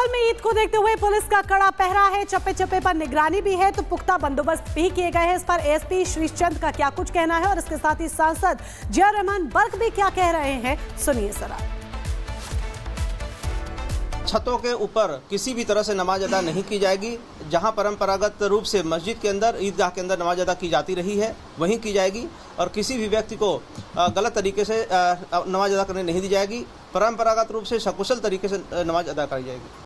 संभल में ईद को देखते हुए पुलिस का कड़ा पहरा है, चप्पे चप्पे पर निगरानी भी है तो पुख्ता बंदोबस्त भी किए गए हैं। इस पर एएसपी श्रीचंद का क्या कुछ कहना है और इसके साथ ही सांसद जिया रहमान बर्क भी क्या कह रहे हैं, सुनिए जरा। छतों के ऊपर किसी भी तरह से नमाज अदा नहीं की जाएगी। जहां परंपरागत रूप से मस्जिद के अंदर, ईदगाह के अंदर नमाज अदा की जाती रही है वहीं की जाएगी और किसी भी व्यक्ति को गलत तरीके से नमाज अदा करने नहीं दी जाएगी। परंपरागत रूप से सकुशल तरीके से नमाज अदा करी जाएगी।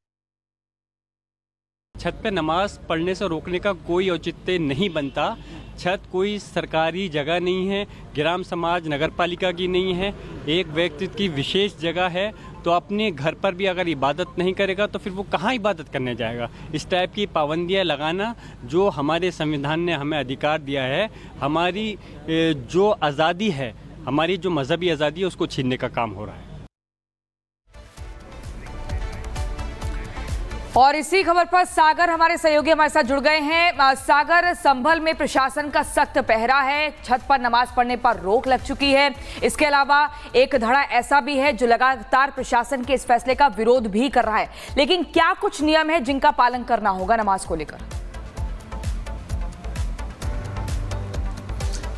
छत पे नमाज पढ़ने से रोकने का कोई औचित्य नहीं बनता। छत कोई सरकारी जगह नहीं है, ग्राम समाज नगर पालिका की नहीं है, एक व्यक्ति की विशेष जगह है। तो अपने घर पर भी अगर इबादत नहीं करेगा तो फिर वो कहाँ इबादत करने जाएगा। इस टाइप की पाबंदियाँ लगाना जो हमारे संविधान ने हमें अधिकार दिया है, हमारी जो आज़ादी है, हमारी जो मजहबी आज़ादी है, उसको छीनने का काम हो रहा है। और इसी खबर पर सागर हमारे सहयोगी हमारे साथ जुड़ गए हैं। सागर, संभल में प्रशासन का सख्त पहरा है, छत पर नमाज पढ़ने पर रोक लग चुकी है। इसके अलावा एक धड़ा ऐसा भी है जो लगातार प्रशासन के इस फैसले का विरोध भी कर रहा है। लेकिन क्या कुछ नियम है जिनका पालन करना होगा नमाज को लेकर?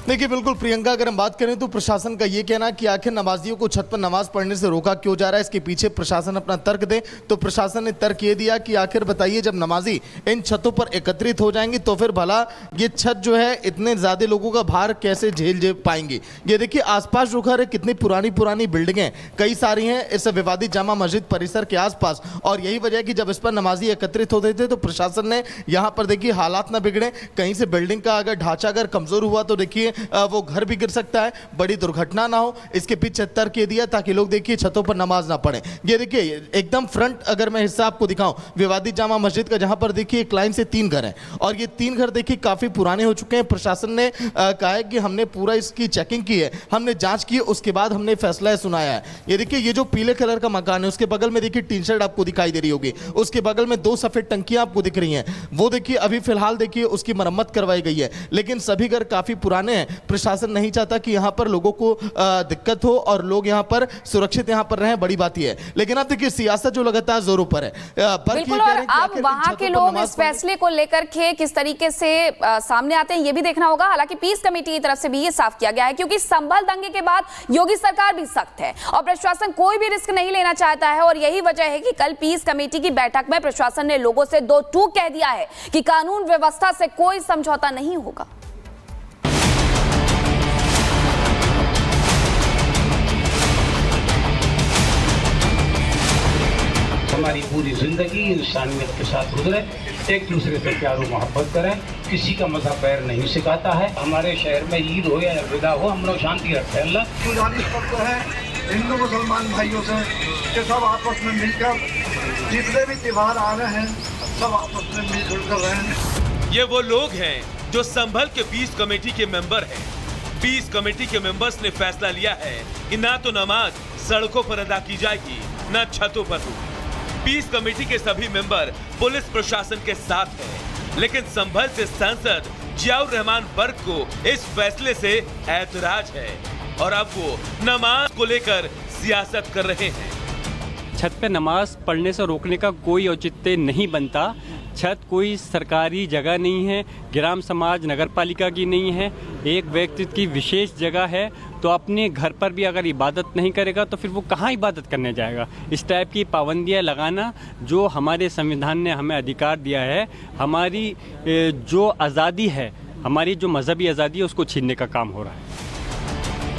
देखिए बिल्कुल प्रियंका, अगर हम बात करें तो प्रशासन का ये कहना कि आखिर नमाजियों को छत पर नमाज पढ़ने से रोका क्यों जा रहा है, इसके पीछे प्रशासन अपना तर्क दे। तो प्रशासन ने तर्क ये दिया कि आखिर बताइए, जब नमाजी इन छतों पर एकत्रित हो जाएंगे तो फिर भला ये छत जो है इतने ज़्यादा लोगों का भार कैसे झेल पाएंगे। ये देखिए आसपास जो घर है, कितनी पुरानी बिल्डिंगें कई सारी हैं इस विवादित जामा मस्जिद परिसर के आसपास। और यही वजह है कि जब इस पर नमाजी एकत्रित होते थे तो प्रशासन ने यहाँ पर देखिए हालात ना बिगड़े, कहीं से बिल्डिंग का अगर ढांचा अगर कमजोर हुआ तो देखिए वो घर भी गिर सकता है, बड़ी दुर्घटना ना हो, इसके पीछे तर्क ये दिया ताकि लोग देखिए छतों पर नमाज ना पढ़ें। ये देखिए एकदम फ्रंट अगर मैं हिस्सा आपको दिखाऊं विवादित जामा मस्जिद का, जहां पर देखिए एक लाइन से 3 घर हैं और ये 3 घर देखिए काफी पुराने हो चुके हैं। प्रशासन ने कहा है कि हमने पूरा इसकी चेकिंग की है, हमने जांच की, उसके बाद हमने फैसला सुनाया है। ये देखिए ये जो पीले कलर का मकान है उसके बगल में देखिए टीन शेड आपको दिखाई दे रही होगी, उसके बगल में 2 सफेद टंकियां आपको दिख रही हैं, वो देखिए अभी फिलहाल देखिए उसकी मरम्मत करवाई गई है। लेकिन सभी घर काफी पुराने हैं, प्रशासन नहीं चाहता कि यहाँ पर लोगों को दिक्कत हो और लोग यहाँ पर सुरक्षित यहाँ पर रहें, बड़ी बात यह है। लेकिन अब देखिए सियासत जो लगातार जोरों पर है। बिल्कुल, और अब वहाँ के लोग इस फैसले को लेकर के किस तरीके से सामने आते हैं ये भी देखना होगा। हालांकि पीस कमेटी की तरफ से भी ये साफ किया गया है, क्योंकि संभल दंगे के बाद योगी सरकार भी सख्त है और प्रशासन कोई भी रिस्क नहीं लेना चाहता है। और यही वजह है कि कल पीस कमेटी की बैठक में प्रशासन ने लोगों से 2 टूक कह दिया है कि कानून व्यवस्था से कोई समझौता नहीं होगा। हमारी पूरी जिंदगी इंसानियत के साथ गुजरे, एक दूसरे से प्यार और मोहब्बत करें, किसी का मजहब पैर नहीं सिखाता है। हमारे शहर में ईद हो या विदा हो, हम लोग शांति रखते हैं। अल्लाह गुजारिश करते हैं हिंदू मुसलमान भाइयों से कि सब आपस में मिलकर जितने भी त्योहार आ रहे हैं सब आपस में मिलजुल कर रहे हैं। ये वो लोग हैं जो संभल के पीस कमेटी के मेंबर हैं। पीस कमेटी के मेंबर्स ने फैसला लिया है कि ना तो नमाज सड़कों पर अदा की जाएगी, न छतों पर होगी। पीस कमेटी के सभी मेंबर पुलिस प्रशासन के साथ हैं, लेकिन संभल से सांसद जिया रहमान बर्क को इस फैसले से ऐतराज है और अब वो नमाज को लेकर सियासत कर रहे हैं। छत पे नमाज पढ़ने से रोकने का कोई औचित्य नहीं बनता। छत कोई सरकारी जगह नहीं है, ग्राम समाज नगर पालिका की नहीं है, एक व्यक्ति की विशेष जगह है। तो अपने घर पर भी अगर इबादत नहीं करेगा तो फिर वो कहाँ इबादत करने जाएगा। इस टाइप की पाबंदियाँ लगाना जो हमारे संविधान ने हमें अधिकार दिया है, हमारी जो आज़ादी है, हमारी जो मजहबी आज़ादी है, उसको छीनने का काम हो रहा है।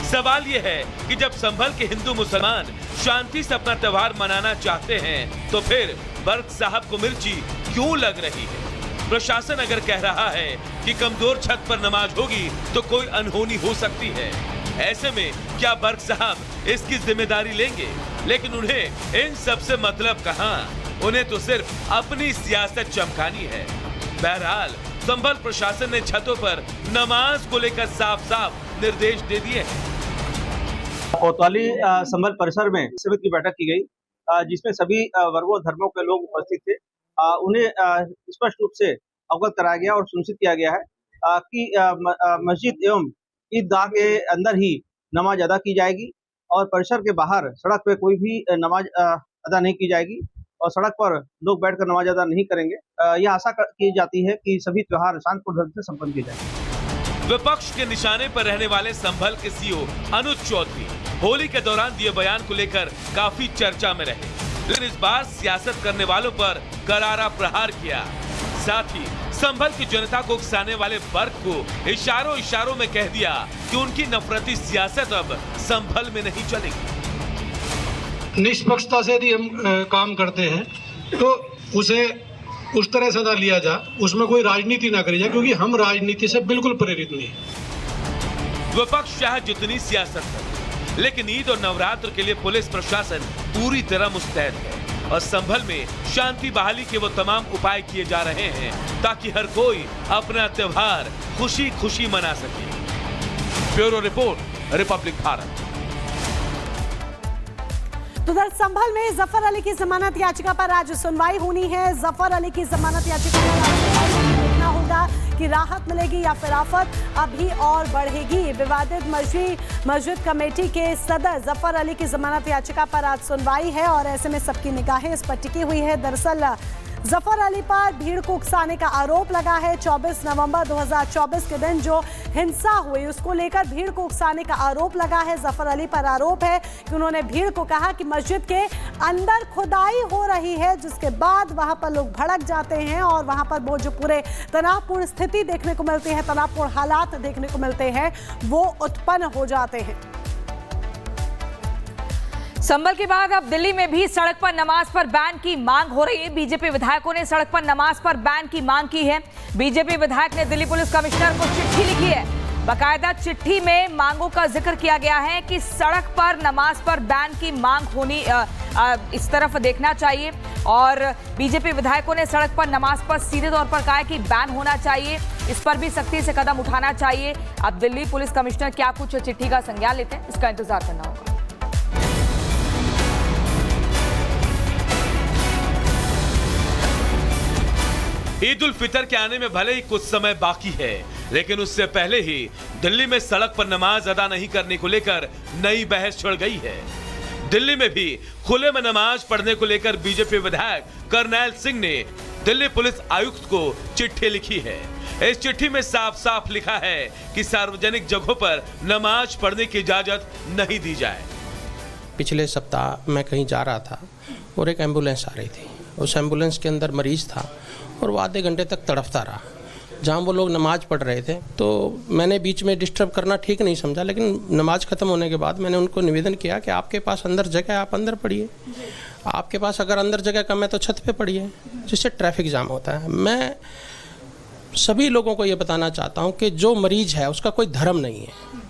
सवाल ये है कि जब संभल के हिंदू मुसलमान शांति से अपना त्योहार मनाना चाहते हैं तो फिर बर्क साहब को मिर्ची क्यों लग रही है? प्रशासन अगर कह रहा है कि कमजोर छत पर नमाज होगी तो कोई अनहोनी हो सकती है, ऐसे में क्या बर्क साहब इसकी जिम्मेदारी लेंगे? लेकिन उन्हें इन सब से मतलब कहां, उन्हें तो सिर्फ अपनी सियासत चमकानी है। बहरहाल संभल प्रशासन ने छतों पर नमाज को लेकर साफ साफ निर्देश दे दिए हैं। कोतवाली संभल परिसर में समिति की बैठक की गई, जिसमें सभी वर्गों धर्मों के लोग उपस्थित थे। उन्हें स्पष्ट रूप से अवगत कराया गया और सुनिश्चित किया गया है कि मस्जिद एवं ईदगाह के अंदर ही नमाज अदा की जाएगी और परिसर के बाहर सड़क पे कोई भी नमाज अदा नहीं की जाएगी। और सड़क पर लोग बैठकर नमाज अदा नहीं करेंगे। यह आशा की जाती है कि सभी त्योहार शांतिपूर्ण ढंग से संपन्न किए जाएंगे। विपक्ष के निशाने पर रहने वाले संभल के सीओ अनुज चौधरी होली के दौरान दिए बयान को लेकर काफी चर्चा में रहे, लेकिन इस बार सियासत करने वालों पर करारा प्रहार किया। साथ ही संभल की जनता को उकसाने वाले वर्ग को इशारों में कह दिया कि उनकी नफरती सियासत अब संभल में नहीं चलेगी। निष्पक्षता से यदि हम काम करते हैं तो उसे उस तरह से ना लिया जा, उसमें कोई राजनीति ना करी जाए, क्योंकि हम राजनीति से बिल्कुल प्रेरित नहीं है। विपक्ष चाहे जितनी सियासत करे, लेकिन ईद और नवरात्र के लिए पुलिस प्रशासन पूरी तरह मुस्तैद है और संभल में शांति बहाली के वो तमाम उपाय किए जा रहे हैं ताकि हर कोई अपना त्योहार खुशी खुशी मना सके। Bureau report, Republic Bharat. तो उधर संभल में जफर अली की जमानत याचिका पर आज सुनवाई होनी है। जफर अली की जमानत याचिका पर देखना होगा कि राहत मिलेगी या फिर आफत अभी और बढ़ेगी। विवादित मस्जिद कमेटी के सदर जफर अली की जमानत याचिका पर आज सुनवाई है और ऐसे में सबकी निगाहें इस पर टिकी हुई है। दरअसल जफर अली पर भीड़ को उकसाने का आरोप लगा है। 24 नवंबर 2024 के दिन जो हिंसा हुई उसको लेकर भीड़ को उकसाने का आरोप लगा है। जफर अली पर आरोप है कि उन्होंने भीड़ को कहा कि मस्जिद के अंदर खुदाई हो रही है, जिसके बाद वहां पर लोग भड़क जाते हैं और वहां पर वो जो पूरे तनावपूर्ण स्थिति देखने को मिलती है, तनावपूर्ण हालात देखने को मिलते हैं, वो उत्पन्न हो जाते हैं। संभल के बाद अब दिल्ली में भी सड़क पर नमाज पर बैन की मांग हो रही है। बीजेपी विधायकों ने सड़क पर नमाज पर बैन की मांग की है। बीजेपी विधायक ने दिल्ली पुलिस कमिश्नर को चिट्ठी लिखी है। बाकायदा चिट्ठी में मांगों का जिक्र किया गया है कि सड़क पर नमाज पर बैन की मांग होनी इस तरफ देखना चाहिए और बीजेपी विधायकों ने सड़क पर नमाज पर सीधे तौर पर कहा है कि बैन होना चाहिए, इस पर भी सख्ती से कदम उठाना चाहिए। अब दिल्ली पुलिस कमिश्नर क्या कुछ चिट्ठी का संज्ञान लेते हैं, इसका इंतजार करना होगा। ईद उल फितर के आने में भले ही कुछ समय बाकी है, लेकिन उससे पहले ही दिल्ली में सड़क पर नमाज अदा नहीं करने को लेकर नई बहस छिड़ गई है। दिल्ली में भी खुले में नमाज पढ़ने को लेकर बीजेपी विधायक करनैल सिंह ने दिल्ली पुलिस आयुक्त को चिट्ठी लिखी है। इस चिट्ठी में साफ साफ लिखा है कि सार्वजनिक जगहों पर नमाज पढ़ने की इजाजत नहीं दी जाए। पिछले सप्ताह मैं कहीं जा रहा था और एक एम्बुलेंस आ रही थी। उस एम्बुलेंस के अंदर मरीज था और वो आधे घंटे तक तड़फता रहा। जहाँ वो लोग नमाज पढ़ रहे थे तो मैंने बीच में डिस्टर्ब करना ठीक नहीं समझा, लेकिन नमाज ख़त्म होने के बाद मैंने उनको निवेदन किया कि आपके पास अंदर जगह है, आप अंदर पढ़िए। आपके पास अगर अंदर जगह कम है तो छत पे पढ़िए, जिससे ट्रैफिक जाम होता है। मैं सभी लोगों को ये बताना चाहता हूँ कि जो मरीज है उसका कोई धर्म नहीं है।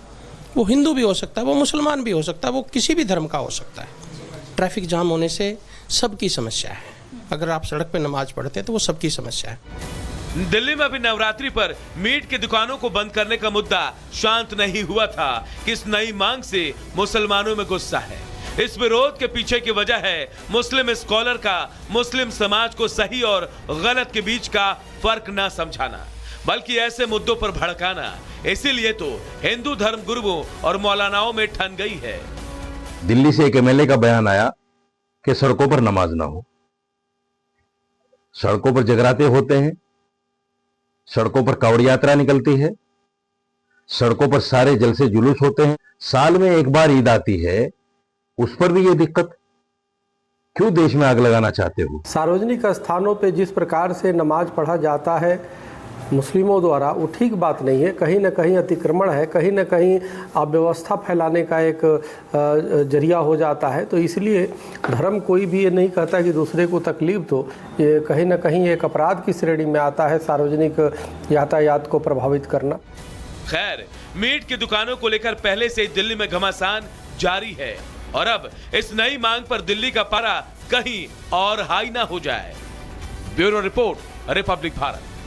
वो हिंदू भी हो सकता है, वो मुसलमान भी हो सकता है, वो किसी भी धर्म का हो सकता है। ट्रैफिक जाम होने से सबकी समस्या है। अगर आप सड़क पे नमाज पढ़ते हैं तो वो सबकी समस्या है। दिल्ली में अभी नवरात्रि पर मीट की दुकानों को बंद करने का मुद्दा शांत नहीं हुआ था कि इस नई मांग से मुसलमानों में गुस्सा है। इस विरोध के पीछे की वजह है मुस्लिम स्कॉलर का मुस्लिम समाज को सही और गलत के बीच का फर्क न समझाना, बल्कि ऐसे मुद्दों पर भड़काना। इसीलिए तो हिंदू धर्म गुरुओं और मौलानाओं में ठन गई है। दिल्ली से एक एमएलए का बयान आया कि सड़कों पर नमाज ना हो। सड़कों पर जगराते होते हैं, सड़कों पर कावड़ यात्रा निकलती है, सड़कों पर सारे जलसे जुलूस होते हैं। साल में एक बार ईद आती है, उस पर भी ये दिक्कत। क्यों देश में आग लगाना चाहते हो? सार्वजनिक स्थानों पे जिस प्रकार से नमाज पढ़ा जाता है मुस्लिमों द्वारा, वो ठीक बात नहीं है। कहीं ना कहीं अतिक्रमण है, कहीं ना कहीं अव्यवस्था फैलाने का एक जरिया हो जाता है। तो इसलिए धर्म कोई भी ये नहीं कहता कि दूसरे को तकलीफ दो, ये कहीं ना कहीं एक अपराध की श्रेणी में आता है, सार्वजनिक यातायात को प्रभावित करना। खैर, मीट की दुकानों को लेकर पहले से दिल्ली में घमासान जारी है और अब इस नई मांग पर दिल्ली का पारा कहीं और हाई ना हो जाए। Bureau report, Republic Bharat.